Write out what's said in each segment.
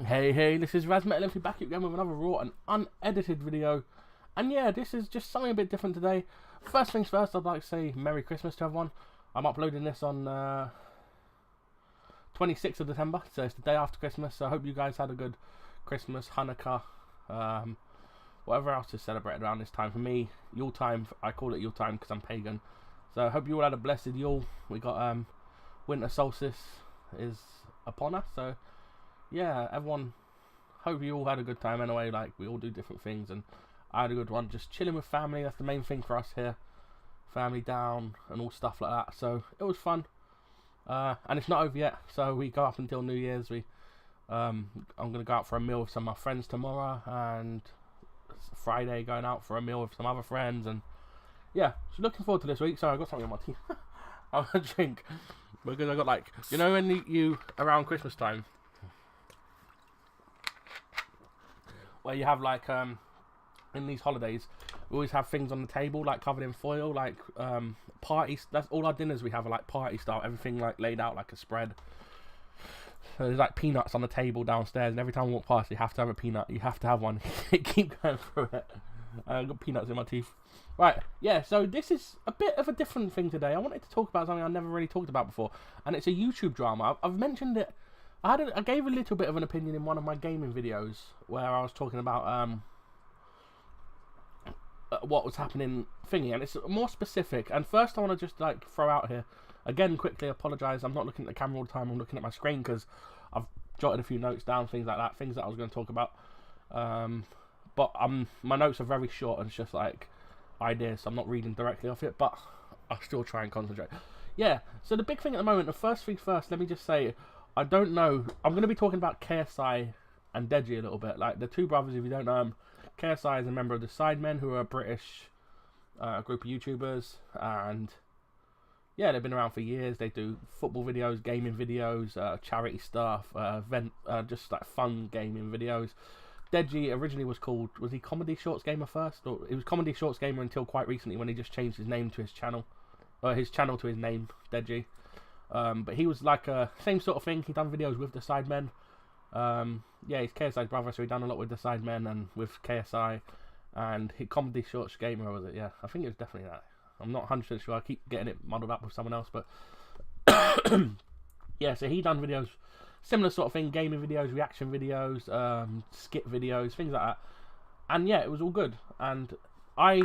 Hey, this is RaS-Metalinfy back again with another raw and unedited video. And yeah, this is just something a bit different today. First things first, I'd like to say Merry Christmas to everyone. I'm uploading this on 26th of December, so it's the day after Christmas. So I hope you guys had a good Christmas, Hanukkah, whatever else is celebrated around this time. For me, Yule time, I call it Yule time because I'm pagan. So I hope you all had a blessed Yule. We got winter solstice is upon us, so yeah, everyone, hope you all had a good time anyway. Like, we all do different things, and I had a good one, just chilling with family. That's the main thing for us here, family down and all stuff like that. So it was fun, and it's not over yet, so we go up until New Year's. I'm gonna go out for a meal with some of my friends tomorrow, and Friday going out for a meal with some other friends, and yeah, so looking forward to this week. Sorry, I got something in my teeth. I'm gonna drink because I got, like, you know, when you around Christmas time, where you have, like, in these holidays, we always have things on the table, like, covered in foil, like, parties. That's all our dinners we have are, like, party style. Everything, like, laid out like a spread. So there's, like, peanuts on the table downstairs, and every time we walk past, you have to have a peanut. You have to have one. Keep going through it. I've got peanuts in my teeth. Right, yeah, so this is a bit of a different thing today. I wanted to talk about something I never really talked about before, and it's a YouTube drama. I've mentioned it. I gave a little bit of an opinion in one of my gaming videos where I was talking about what was happening thingy, and it's more specific. And first, I want to just, like, throw out here again quickly. Apologise. I'm not looking at the camera all the time. I'm looking at my screen because I've jotted a few notes down, things like that, things that I was going to talk about. But my notes are very short and it's just like ideas, so I'm not reading directly off it. But I'll still try and concentrate. Yeah. So the big thing at the moment, the first thing first. Let me just say, I don't know. I'm going to be talking about KSI and Deji a little bit. Like, the two brothers, if you don't know them, KSI is a member of the Sidemen, who are a British group of YouTubers. And yeah, they've been around for years. They do football videos, gaming videos, charity stuff, just like fun gaming videos. Deji originally was he Comedy Shorts Gamer first? Or it was Comedy Shorts Gamer until quite recently, when he just changed his name to his channel. His channel to his name, Deji. But he was like a same sort of thing. He done videos with the Sidemen. Yeah, he's KSI's brother, so he done a lot with the Sidemen and with KSI. And he Comedy Shorts Gamer, was it? Yeah, I think it was definitely that. I'm not 100% sure. I keep getting it muddled up with someone else, but yeah. So he done videos, similar sort of thing, gaming videos, reaction videos, skit videos, things like that. And yeah, it was all good. And I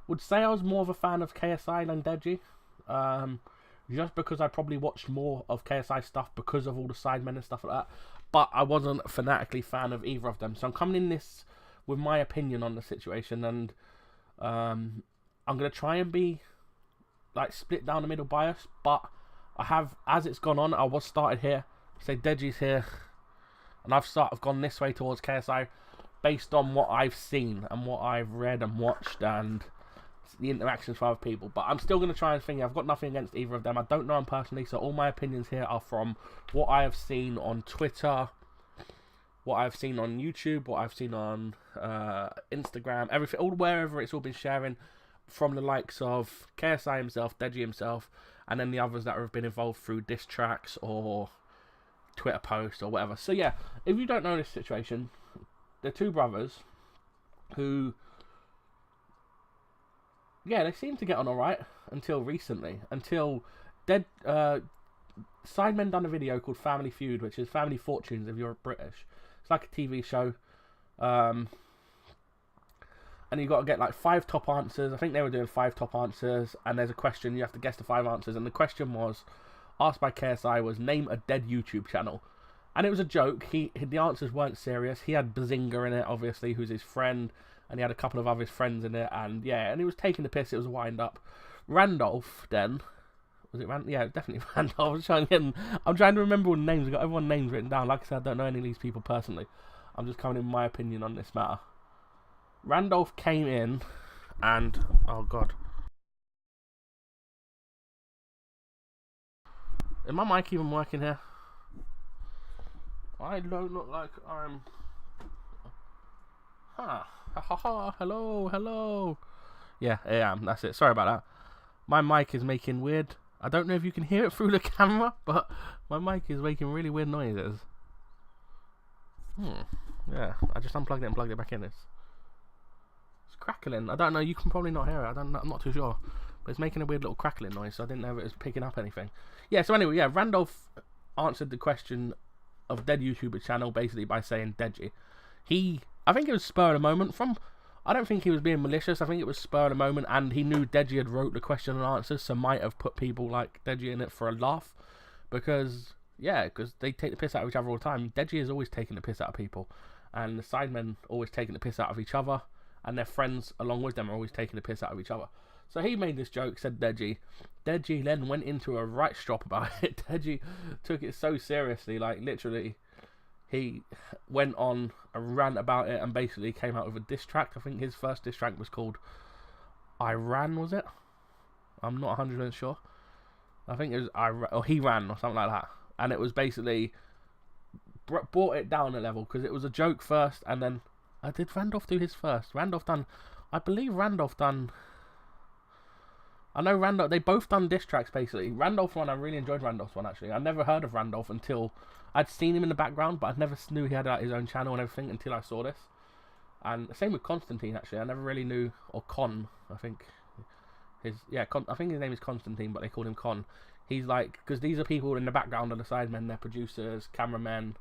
would say I was more of a fan of KSI than Deji. Just because I probably watched more of KSI stuff because of all the Sidemen and stuff like that. But I wasn't fanatically fan of either of them. So I'm coming in this with my opinion on the situation. And I'm going to try and be, like, split down the middle bias. But I have, as it's gone on, I was started here. Say Deji's here. And I've gone this way towards KSI based on what I've seen and what I've read and watched and the interactions with other people. But I'm still going to try and think. I've got nothing against either of them. I don't know them personally, so all my opinions here are from what I have seen on Twitter, what I've seen on YouTube, what I've seen on Instagram, everything, all wherever it's all been sharing from the likes of KSI himself, Deji himself, and then the others that have been involved through diss tracks or Twitter posts or whatever. So yeah, if you don't know this situation, they're two brothers who, yeah, they seem to get on alright until recently. Until Sidemen done a video called Family Feud, which is Family Fortunes if you're British. It's like a TV show. And you've got to get, like, 5 top answers. I think they were doing 5 top answers. And there's a question, you have to guess the 5 answers. And the question was, asked by KSI, was name a dead YouTube channel. And it was a joke. The answers weren't serious. He had Bazinga in it, obviously, who's his friend. And he had a couple of other friends in it, and yeah, and he was taking the piss. It was a wind up. Randolph, then, was it Yeah, definitely Randolph. I'm trying to remember all the names. I've got everyone's names written down. Like I said, I don't know any of these people personally. I'm just coming in my opinion on this matter. Randolph came in, and oh god, is my mic even working here? I don't look like I'm. Huh. Hello. Yeah, I am. That's it. Sorry about that. My mic is making weird. I don't know if you can hear it through the camera, but my mic is making really weird noises. Yeah, I just unplugged it and plugged it back in. It's crackling. I don't know. You can probably not hear it. I'm not too sure, but it's making a weird little crackling noise. So I didn't know if it was picking up anything. Yeah. So anyway, yeah, Randolph answered the question of dead YouTuber channel basically by saying Deji. I think it was spur of the moment. I don't think he was being malicious. I think it was spur of the moment, and he knew Deji had wrote the question and answers, so might have put people like Deji in it for a laugh, because they take the piss out of each other all the time. Deji is always taking the piss out of people, and the Sidemen always taking the piss out of each other, and their friends along with them are always taking the piss out of each other. So he made this joke, said Deji. Deji then went into a right strop about it. Deji took it so seriously, like literally. He went on a rant about it and basically came out with a diss track. I think his first diss track was called Iran, was it? I'm not 100% sure. I think it was Iran, or He Ran, or something like that. And it was basically brought it down a level, because it was a joke first, and then did Randolph do his first? I believe Randolph done. I know Randolph, they both done diss tracks basically. Randolph one, I really enjoyed Randolph's one actually. I never heard of Randolph until I'd seen him in the background, but I never knew he had his own channel and everything until I saw this. And the same with Constantine actually. I never really knew, or Con, I think. I think his name is Constantine, but they called him Con. He's like, because these are people in the background of the Sidemen, they're producers, cameramen.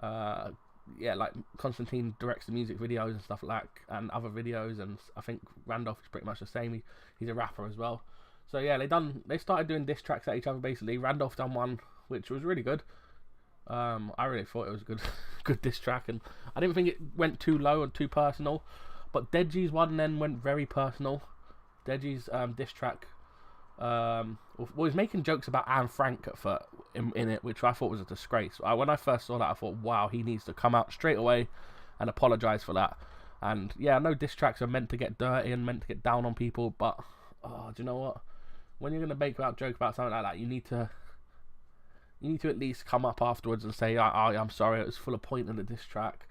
Like Constantine directs the music videos and stuff like, and other videos, and I think Randolph is pretty much the same. He's a rapper as well. So yeah, they started doing diss tracks at each other basically. Randolph done one which was really good. I really thought it was a good diss track, and I didn't think it went too low and too personal. But Deji's one then went very personal. Deji's diss track, he's making jokes about Anne Frank in it, which I thought was a disgrace. When I first saw that, I thought, wow, he needs to come out straight away and apologise for that. And yeah, I know diss tracks are meant to get dirty and meant to get down on people, but do you know what? When you're going to joke about something like that, you need to at least come up afterwards and say, I'm sorry, it was full of point in the diss track.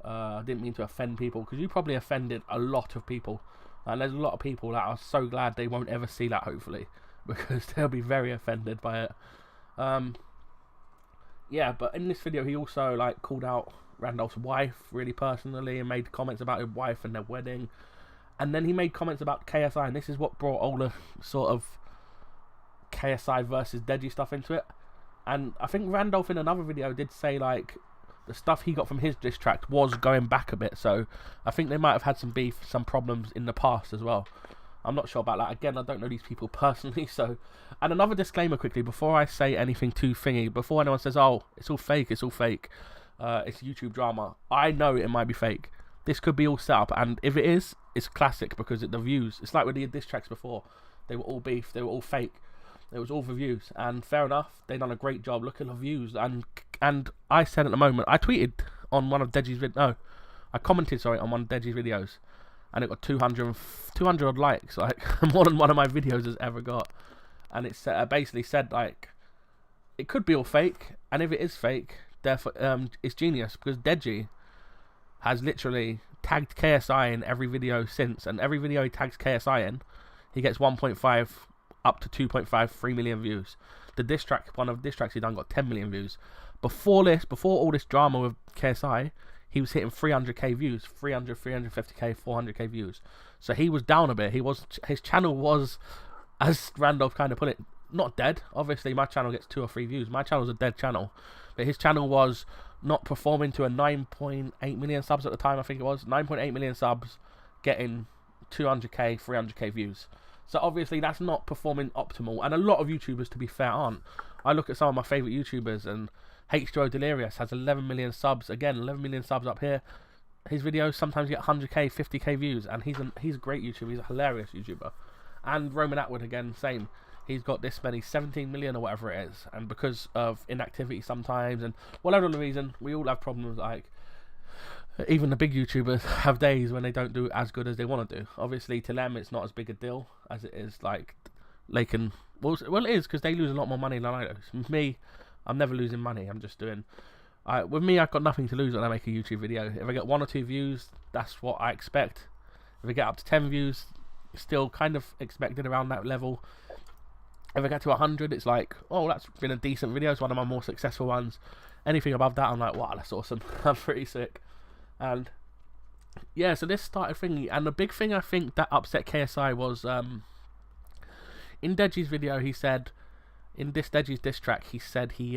I didn't mean to offend people, because you probably offended a lot of people. And there's a lot of people that are so glad they won't ever see that, hopefully, because they'll be very offended by it. But in this video, he also called out Randolph's wife really personally and made comments about his wife and their wedding. And then he made comments about KSI, and this is what brought all the sort of KSI versus Deji stuff into it. And I think Randolph in another video did say the stuff he got from his diss track was going back a bit, so I think they might have had some beef, some problems in the past as well. I'm not sure about that. Again, I don't know these people personally, so... And another disclaimer quickly, before I say anything too thingy, before anyone says, oh, it's all fake, it's YouTube drama, I know it might be fake. This could be all set up, and if it is, it's classic, because the views... It's like with the diss tracks before. They were all beef, they were all fake. It was all for views, and fair enough, they done a great job. Look at the views, and I said at the moment, I tweeted on one of Deji's I commented on one of Deji's videos, and it got 200 odd likes, more than one of my videos has ever got. And it basically said it could be all fake, and if it is fake, therefore it's genius, because Deji has literally tagged KSI in every video since, and every video he tags KSI in, he gets 1.5 up to 2.5, 3 million views. The diss track, one of the diss tracks he done, got 10 million views. Before all this drama with KSI, he was hitting 300k views, 300, 350k, 400k views. So he was down a bit. His channel was, as Randolph kind of put it, not dead. Obviously, my channel gets 2 or 3 views. My channel's a dead channel, but his channel was not performing to a 9.8 million subs at the time. I think it was 9.8 million subs, getting 200k, 300k views. So obviously that's not performing optimal, and a lot of YouTubers, to be fair, aren't. I look at some of my favourite YouTubers, and H2O Delirious has 11 million subs. Again, 11 million subs up here. His videos sometimes get 100k, 50k views, and he's a great YouTuber. He's a hilarious YouTuber. And Roman Atwood, again, same. He's got this many, 17 million or whatever it is, and because of inactivity sometimes, and whatever the reason, we all have problems. Even the big YouTubers have days when they don't do as good as they want to do. Obviously, to them, it's not as big a deal as it is they can... Well, it is, because they lose a lot more money than I do. With me, I'm never losing money. I'm just doing... with me, I've got nothing to lose when I make a YouTube video. If I get 1 or 2 views, that's what I expect. If I get up to 10 views, still kind of expected around that level. If I get to 100, it's oh, that's been a decent video. It's one of my more successful ones. anything above that, I'm like, wow, that's awesome. I'm pretty sick. And yeah, so this started thingy, and the big thing I think that upset KSI was in Deji's video. He said in this Deji's diss track, he said he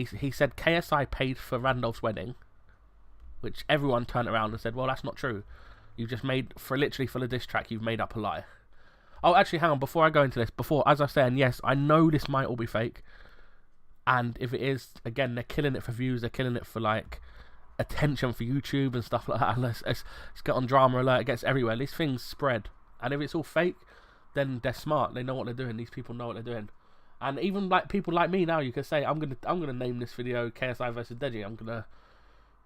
said KSI paid for Randolph's wedding, which everyone turned around and said, well, that's not true. You just made, for the diss track, you've made up a lie. Oh, actually, hang on, before I go into this, as I was saying, yes, I know this might all be fake, and if it is, again, they're killing it for views, they're killing it for, like, attention for YouTube and stuff like that, and let's get on Drama Alert, it gets everywhere, these things spread, and if it's all fake, then they're smart, they know what they're doing, these people know what they're doing. And even like people like me now, you could say, I'm gonna name this video KSI versus Deji.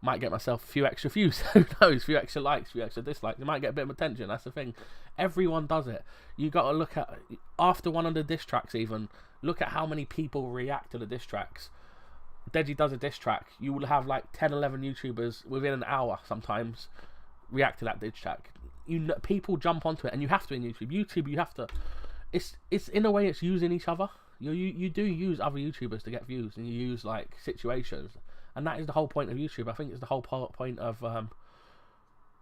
Might get myself a few extra views. Who knows? A few extra likes, a few extra dislikes. It might get a bit of attention. That's the thing. Everyone does it. You got to look at, after one of the diss tracks even, look at how many people react to the diss tracks. Deji does a diss track. You will have like 10, 11 YouTubers within an hour sometimes react to that diss track. People jump onto it, and you have to in YouTube. You have to. It's in a way, it's using each other. You do use other YouTubers to get views, and you use like situations, and that is the whole point of YouTube. I think it's the whole point of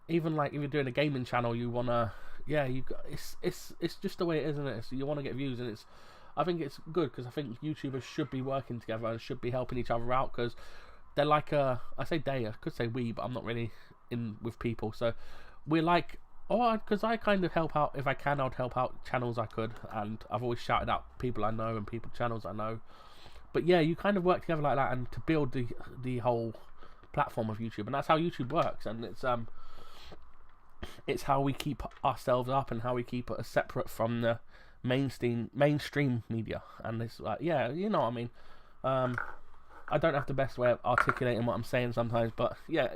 even like if you're doing a gaming channel, you wanna it's just the way it is, isn't it? So you want to get views, and I think it's good, because I think YouTubers should be working together and should be helping each other out, because they're like I could say we, but I'm not really in with people, so we're like. Because I kind of help out, if I can, I'd help out channels I could, and I've always shouted out people I know and channels I know. But yeah, you kind of work together like that, and to build the whole platform of YouTube, and that's how YouTube works, and it's how we keep ourselves up and how we keep us separate from the mainstream media. And it's like, yeah, you know what I mean. I don't have the best way of articulating what I'm saying sometimes, but yeah,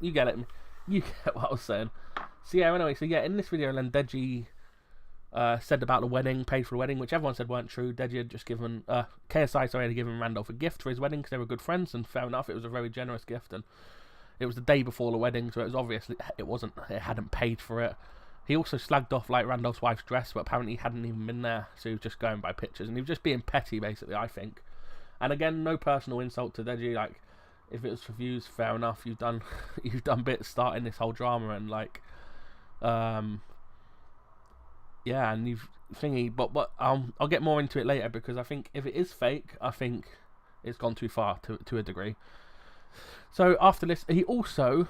you get it. You get what I was saying. So yeah, anyway, in this video, then Deji said about the wedding, paid for the wedding, which everyone said weren't true. Deji had just given KSI had given Randolph a gift for his wedding because they were good friends, and fair enough, it was a very generous gift, and it was the day before the wedding, so it was obviously it hadn't paid for it. He also slagged off like Randolph's wife's dress, but apparently he hadn't even been there, so he was just going by pictures, and he was just being petty, basically, I think. And again, no personal insult to Deji. Like, if it was for views, fair enough. You've done bits starting this whole drama, and like. Yeah, and you've thingy, but I'll get more into it later, because I think if it is fake, I think it's gone too far to a degree. So after this, he also,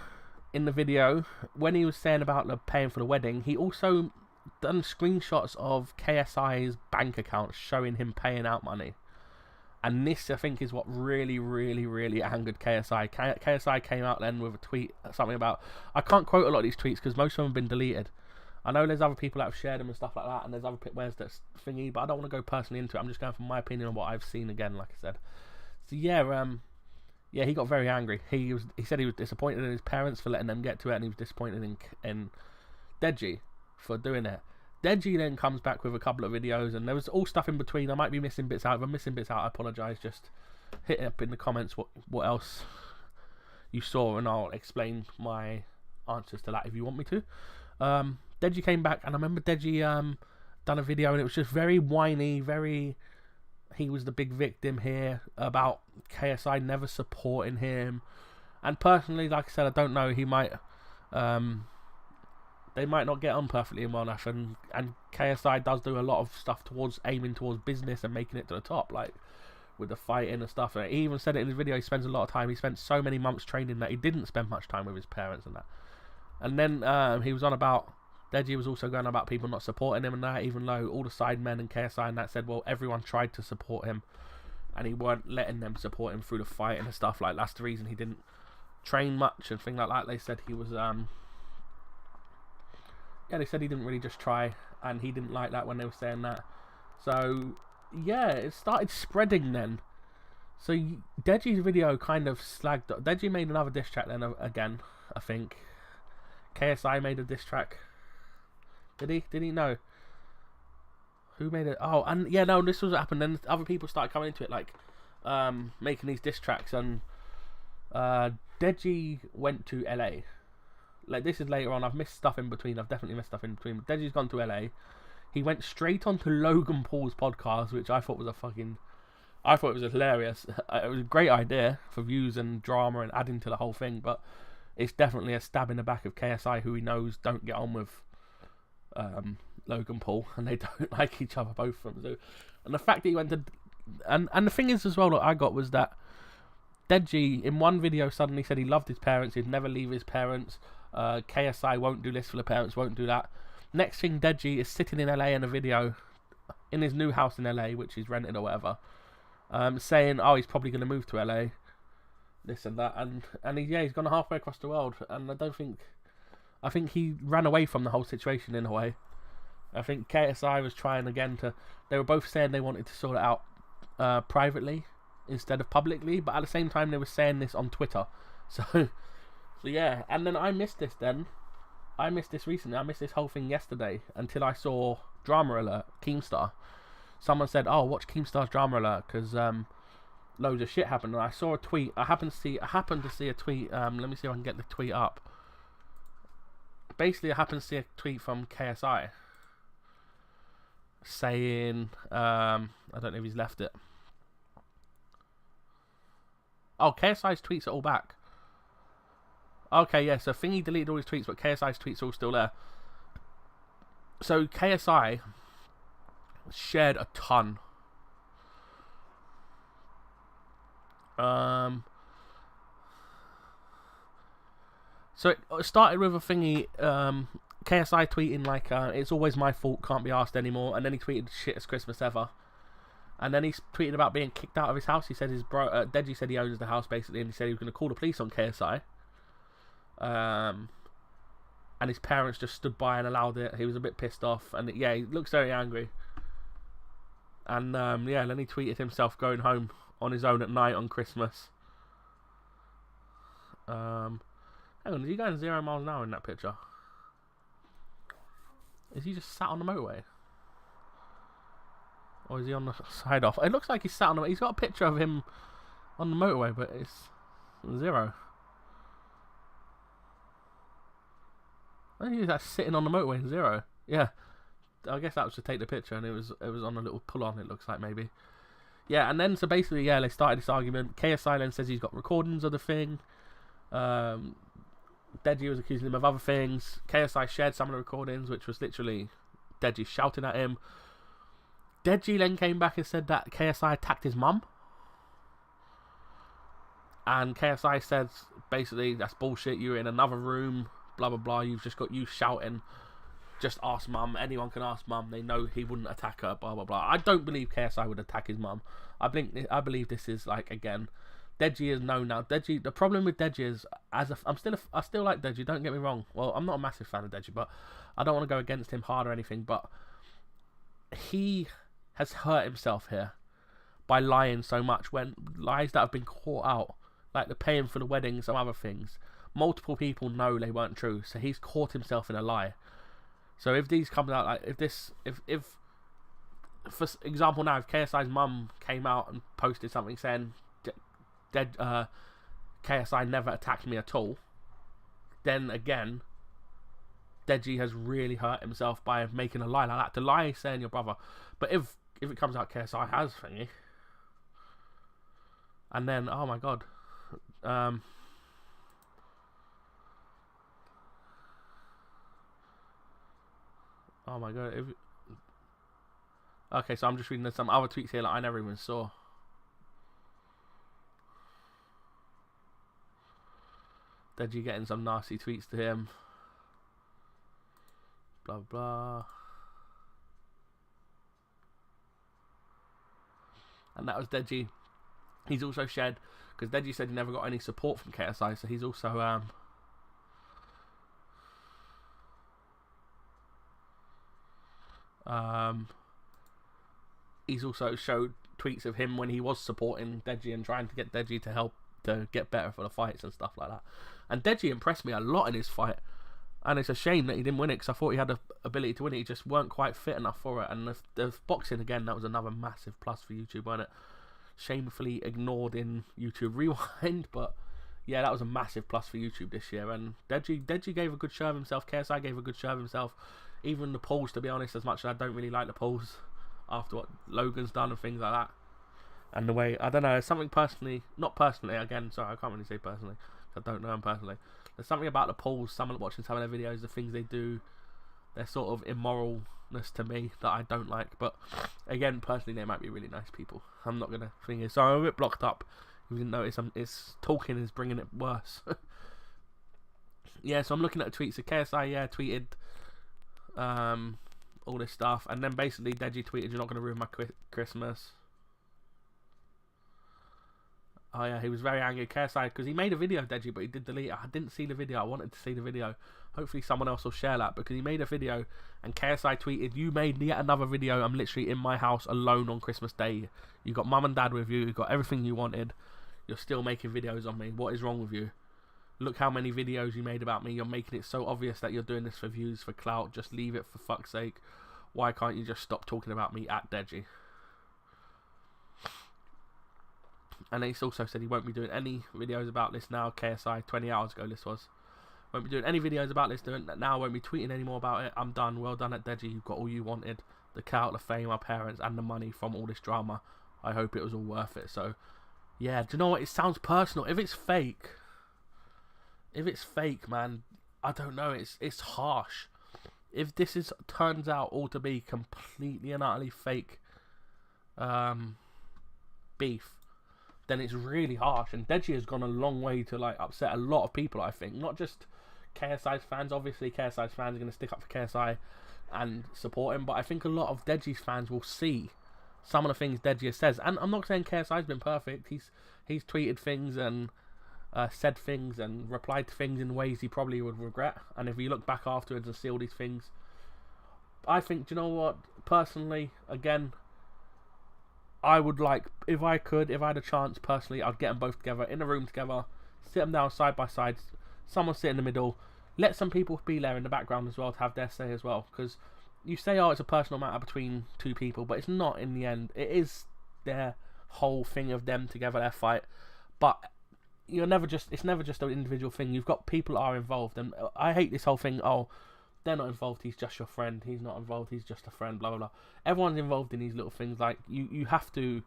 in the video, when he was saying about the paying for the wedding, he also done screenshots of KSI's bank account showing him paying out money. And this, I think, is what really, really, really angered KSI. KSI came out then with a tweet, something about... I can't quote a lot of these tweets because most of them have been deleted. I know there's other people that have shared them and stuff like that, and there's other where's that thingy, but I don't want to go personally into it. I'm just going from my opinion on what I've seen again, like I said. So yeah, he got very angry. He said he was disappointed in his parents for letting them get to it, and he was disappointed in Deji for doing it. Deji then comes back with a couple of videos, and there was all stuff in between. I might be missing bits out. If I'm missing bits out, I apologise. Just hit it up in the comments what else you saw, and I'll explain my answers to that if you want me to. Deji came back, and I remember Deji done a video, and it was just very whiny, he was the big victim here, about KSI never supporting him. And personally, like I said, I don't know, he might... they might not get on perfectly in one enough, and KSI does do a lot of stuff aiming towards business and making it to the top, like with the fighting and stuff. And he even said it in his video, he spends a lot of time, he spent so many months training that he didn't spend much time with his parents and that. And then he was on about, Deji was also going on about people not supporting him and that, even though all the side men and KSI and that said, well, everyone tried to support him, and he weren't letting them support him through the fighting and stuff. Like, that's the reason he didn't train much and things like that. They said he was yeah, they said he didn't really just try, and he didn't like that when they were saying that. So yeah, it started spreading then. So Deji's video kind of slagged up. Deji made another diss track then again, I think. KSI made a diss track. Did he? No. Who made it? Oh, and yeah, no, this was what happened. Then other people started coming into it, like making these diss tracks, and Deji went to LA. Like, this is later on. I've missed stuff in between. I've definitely missed stuff in between. But Deji's gone to LA. He went straight onto Logan Paul's podcast, which I thought was a fucking I thought it was hilarious. It was a great idea for views and drama and adding to the whole thing, but it's definitely a stab in the back of KSI, who he knows don't get on with Logan Paul, and they don't like each other, both of them. So, and the fact that he went to, and the thing is as well that I got was that Deji in one video suddenly said he loved his parents, he'd never leave his parents. KSI won't do this for the parents, won't do that. Next thing, Deji is sitting in LA in a video in his new house in LA, which he's rented or whatever, saying, oh, he's probably going to move to LA, this and that, and he's gone halfway across the world. And I think he ran away from the whole situation in a way. I think KSI was trying again they were both saying they wanted to sort it out privately instead of publicly, but at the same time they were saying this on Twitter. So yeah, and then I missed this recently. I missed this whole thing yesterday until I saw Drama Alert, Keemstar. Someone said, oh, watch Keemstar's Drama Alert because loads of shit happened. And I saw a tweet. I happened to see a tweet. Let me see if I can get the tweet up. Basically, I happened to see a tweet from KSI saying, I don't know if he's left it. Oh, KSI's tweets are all back. Okay, yeah, so Thingy deleted all his tweets, but KSI's tweets are all still there. So KSI shared a ton. So it started with a thingy, KSI tweeting like, it's always my fault, can't be asked anymore. And then he tweeted, shit as Christmas ever. And then he tweeted about being kicked out of his house. He said Deji said he owns the house basically, and he said he was going to call the police on KSI. And his parents just stood by and allowed it. He was a bit pissed off, and yeah, he looks very angry. And yeah, then he tweeted himself going home on his own at night on Christmas. Hang on, is he going 0 miles an hour in that picture? Is he just sat on the motorway? Or is he on the side off? It looks like he's sat on the... He's got a picture of him on the motorway, but it's 0. I think he's like sitting on the motorway in 0. Yeah. I guess that was to take the picture, and it was on a little pull-on, it looks like, maybe. Yeah, and then, so basically, yeah, they started this argument. KSI then says he's got recordings of the thing. Deji was accusing him of other things. KSI shared some of the recordings, which was literally Deji shouting at him. Deji then came back and said that KSI attacked his mum. And KSI said, basically, that's bullshit, you were in another room, blah, blah, blah, you've just got you shouting. Just ask mum, anyone can ask mum, they know he wouldn't attack her, blah, blah, blah. I don't believe KSI would attack his mum. I believe this is, like, again, Deji is known now. Deji, the problem with Deji is, I still like Deji, don't get me wrong. Well, I'm not a massive fan of Deji, but I don't want to go against him hard or anything, but he has hurt himself here by lying so much, when lies that have been caught out, like the paying for the wedding and some other things, multiple people know they weren't true, so he's caught himself in a lie. So if these come out, like if for example now, if KSI's mum came out and posted something saying KSI never attacked me at all, then again Deji has really hurt himself by making a lie like that. To lie saying your brother, but if it comes out KSI has thingy, and then oh my god, oh my god. Okay, so I'm just reading some other tweets here that I never even saw. Deji getting some nasty tweets to him. Blah blah. And that was Deji. He's also shared, because Deji said he never got any support from KSI, so he's also he's also showed tweets of him when he was supporting Deji and trying to get Deji to help to get better for the fights and stuff like that. And Deji impressed me a lot in his fight, and it's a shame that he didn't win it, because I thought he had the ability to win it. He just weren't quite fit enough for it. And the boxing, again, that was another massive plus for YouTube, wasn't it? Shamefully ignored in YouTube Rewind, but yeah, that was a massive plus for YouTube this year. And Deji gave a good show of himself. KSI gave a good show of himself. Even the polls, to be honest, as much as I don't really like the polls after what Logan's done and things like that. And the way, I don't know, something personally, not personally, again, sorry, I can't really say personally, I don't know him personally. There's something about the Pauls, watching some of their videos, the things they do, their sort of immoralness to me that I don't like. But again, personally, they might be really nice people. I'm not gonna think it. So I'm a bit blocked up. If you didn't notice, it's talking is bringing it worse. Yeah, so I'm looking at the tweets. So KSI, yeah, tweeted all this stuff, and then basically Deji tweeted, "You're not gonna ruin my Christmas." Oh yeah, he was very angry, KSI, because he made a video of Deji, but he did delete it. I didn't see the video. I wanted to see the video. Hopefully someone else will share that, because he made a video, and KSI tweeted, "You made yet another video. I'm literally in my house alone on Christmas Day. You got mum and dad with you. You got everything you wanted. You're still making videos on me. What is wrong with you? Look how many videos you made about me. You're making it so obvious that you're doing this for views, for clout. Just leave it, for fuck's sake. Why can't you just stop talking about me at Deji?" And he's also said he won't be doing any videos about this now. KSI, 20 hours ago this was. Won't be doing any videos about this now. Won't be tweeting any more about it. I'm done. Well done at Deji. You've got all you wanted. The clout, the fame, our parents, and the money from all this drama. I hope it was all worth it. So, yeah. Do you know what? It sounds personal. If it's fake, man, I don't know. It's harsh. If this turns out all to be completely and utterly fake beef, then it's really harsh. And Deji has gone a long way to like upset a lot of people, I think. Not just KSI's fans. Obviously, KSI's fans are going to stick up for KSI and support him. But I think a lot of Deji's fans will see some of the things Deji says. And I'm not saying KSI's been perfect. He's tweeted things and said things and replied to things in ways he probably would regret. And if you look back afterwards and see all these things, I think, do you know what? Personally, again, I would like, if I had a chance, personally, I'd get them both together, in a room together, sit them down side by side, someone sit in the middle, let some people be there in the background as well to have their say as well, because you say, oh, it's a personal matter between two people, but it's not in the end. It is their whole thing of them together, their fight, but it's never just an individual thing. You've got people that are involved, and I hate this whole thing, oh, they're not involved, he's just your friend, he's not involved, he's just a friend, blah blah blah. Everyone's involved in these little things. Like you have to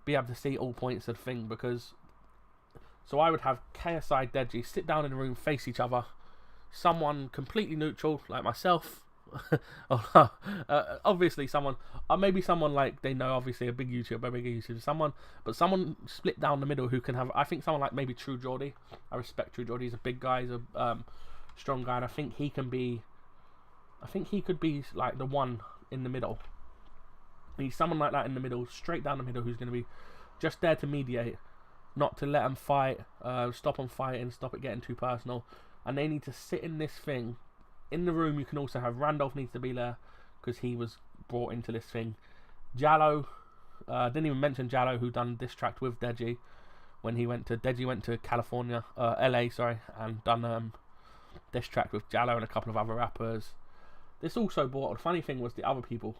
be able to see all points of the thing, because so I would have KSI, Deji sit down in a room, face each other, someone completely neutral like myself, obviously someone, maybe someone like they know, obviously a big YouTuber, someone split down the middle who can have, I think someone like maybe True Geordie. I respect True Geordie, he's a big guy, he's a strong guy, and I think he could be like the one in the middle. He's someone like that in the middle, straight down the middle, who's going to be just there to mediate, not to let them fight, stop them fighting, stop it getting too personal. And they need to sit in this thing. In the room, you can also have Randolph needs to be there, because he was brought into this thing. Jallo, didn't even mention Jallo, who done diss track with Deji when Deji went to California, LA, sorry, and done diss track with Jallo and a couple of other rappers. This also brought, the funny thing was the other people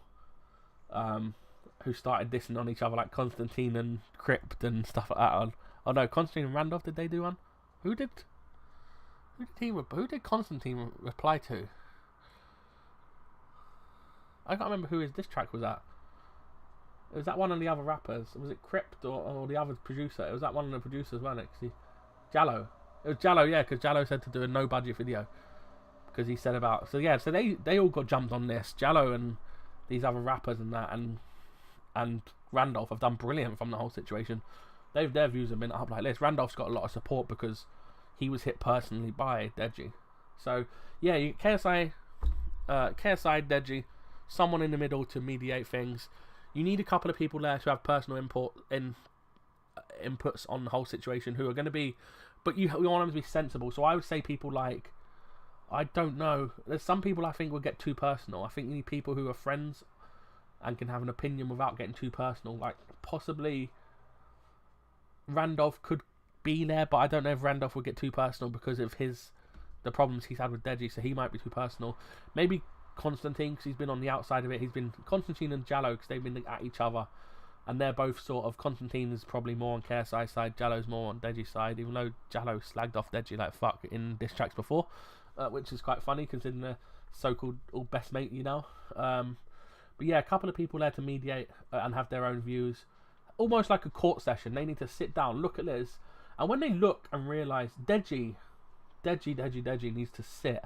who started dissing on each other, like Constantine and Crypt and stuff like that. Oh no, Constantine and Randolph, did they do one? Who did Constantine reply to? I can't remember who his diss track was at. Was that one of the other rappers? Was it Crypt or the other producer? It was that one of the producers, wasn't it? Jallo. It was Jallo, yeah, because Jallo said to do a no budget video, because he said about, so they all got jumped on this. Jallo and these other rappers and that, and Randolph have done brilliant from the whole situation. Their views have been up like this. Randolph's got a lot of support because he was hit personally by Deji. So yeah, KSI, Deji, someone in the middle to mediate things. You need a couple of people there to have personal inputs on the whole situation, who are going to be, but you want them to be sensible. So I would say people like, I don't know, there's some people I think will get too personal. I think you need people who are friends and can have an opinion without getting too personal. Like possibly Randolph could be there, but I don't know if Randolph would get too personal because of the problems he's had with Deji, so he might be too personal. Maybe Constantine, because he's been on the outside of it. He's been Constantine and Jallo, because they've been at each other, and they're both sort of, Constantine is probably more on KSI's side, Jallo's more on Deji's side, even though Jallo slagged off Deji like fuck in diss tracks before, which is quite funny considering they're so-called all best mate, you know. But yeah, a couple of people there to mediate and have their own views. almost like a court session. They need to sit down, look at this, and when they look and realise Deji needs to sit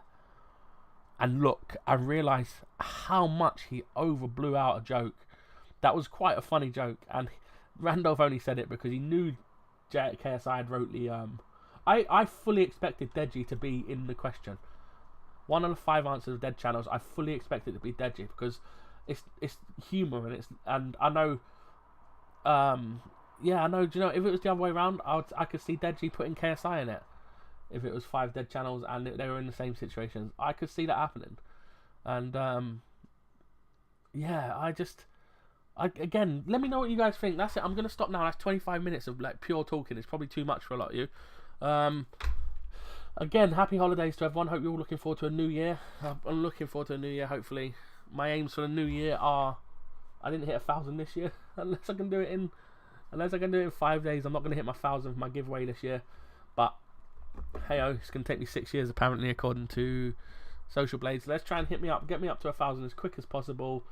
and look and realise how much he overblew out a joke. That was quite a funny joke, and Randolph only said it because he knew KSI had wrote the I fully expected Deji to be in the question. One of the 5 answers of Dead channels, I fully expected it to be Deji because it's humour and I know yeah, I know. Do you know, if it was the other way around, I could see Deji putting KSI in it. If it was 5 Dead channels and they were in the same situations, I could see that happening. And yeah, again, let me know what you guys think. That's it. I'm gonna stop now. That's 25 minutes of like pure talking. It's probably too much for a lot of you. Again, happy holidays to everyone. Hope you're all looking forward to a new year. I'm looking forward to a new year. Hopefully, my aims for the new year are, I didn't hit 1,000 this year. Unless I can do it in 5 days, I'm not gonna hit my 1,000 for my giveaway this year. But hey, it's gonna take me 6 years apparently, according to Social Blades. Let's try and get me up to 1,000 as quick as possible.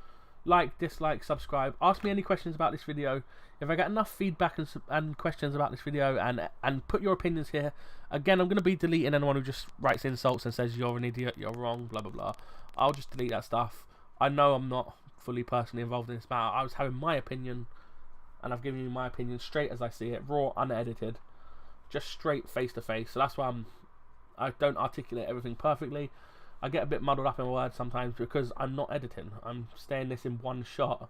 Like, dislike, subscribe. Ask me any questions about this video. If I get enough feedback and questions about this video, and put your opinions here. Again, I'm going to be deleting anyone who just writes insults and says you're an idiot, you're wrong, blah blah blah. I'll just delete that stuff. I know I'm not fully personally involved in this matter. I was having my opinion, and I've given you my opinion straight as I see it, raw, unedited, just straight face to face. So that's why I don't articulate everything perfectly. I get a bit muddled up in words sometimes because I'm not editing. I'm staying this in one shot.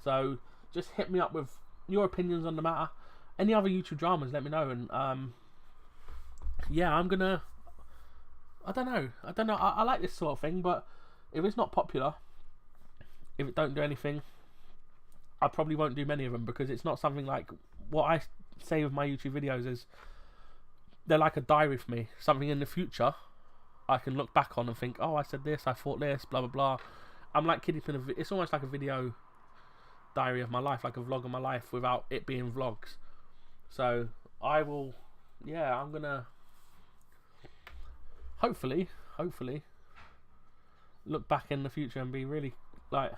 So just hit me up with your opinions on the matter. Any other YouTube dramas, let me know. And yeah, I'm gonna. I don't know. I like this sort of thing, but if it's not popular, if it don't do anything, I probably won't do many of them because it's not something like what I say with my YouTube videos is they're like a diary for me. Something in the future I can look back on and think, oh, I said this, I thought this, blah blah blah. I'm like keeping it's almost like a video diary of my life, like a vlog of my life without it being vlogs. So I will, yeah, I'm gonna hopefully look back in the future and be really like,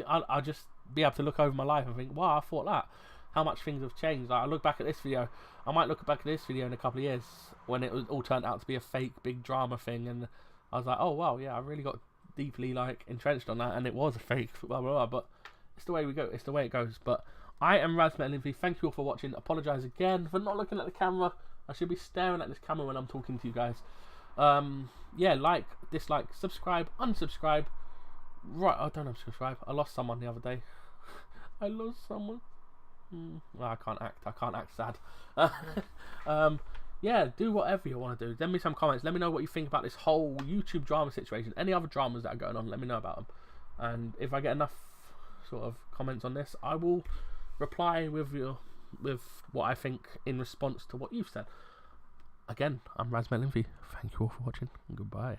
I'll just be able to look over my life and think, wow, I thought that. How much things have changed. Like, I look back at this video, I might look back at this video in a couple of years when it was all turned out to be a fake big drama thing, and I was like, oh wow, yeah, I really got deeply like entrenched on that, and it was a fake, blah blah blah. But it's the way we go, it's the way it goes. But I am RaS-Metalinfy. Thank you all for watching. Apologise again for not looking at the camera. I should be staring at this camera when I'm talking to you guys. Yeah, like, dislike, subscribe, unsubscribe. Right, I don't unsubscribe. I lost someone the other day. I lost someone. Well, I can't act sad. Yeah, do whatever you want to do. Send me some comments. Let me know what you think about this whole YouTube drama situation. Any other dramas that are going on, let me know about them. And if I get enough sort of comments on this, I will reply with what I think in response to what you've said. Again, I'm RaS-Metalinfy. Thank you all for watching, and goodbye.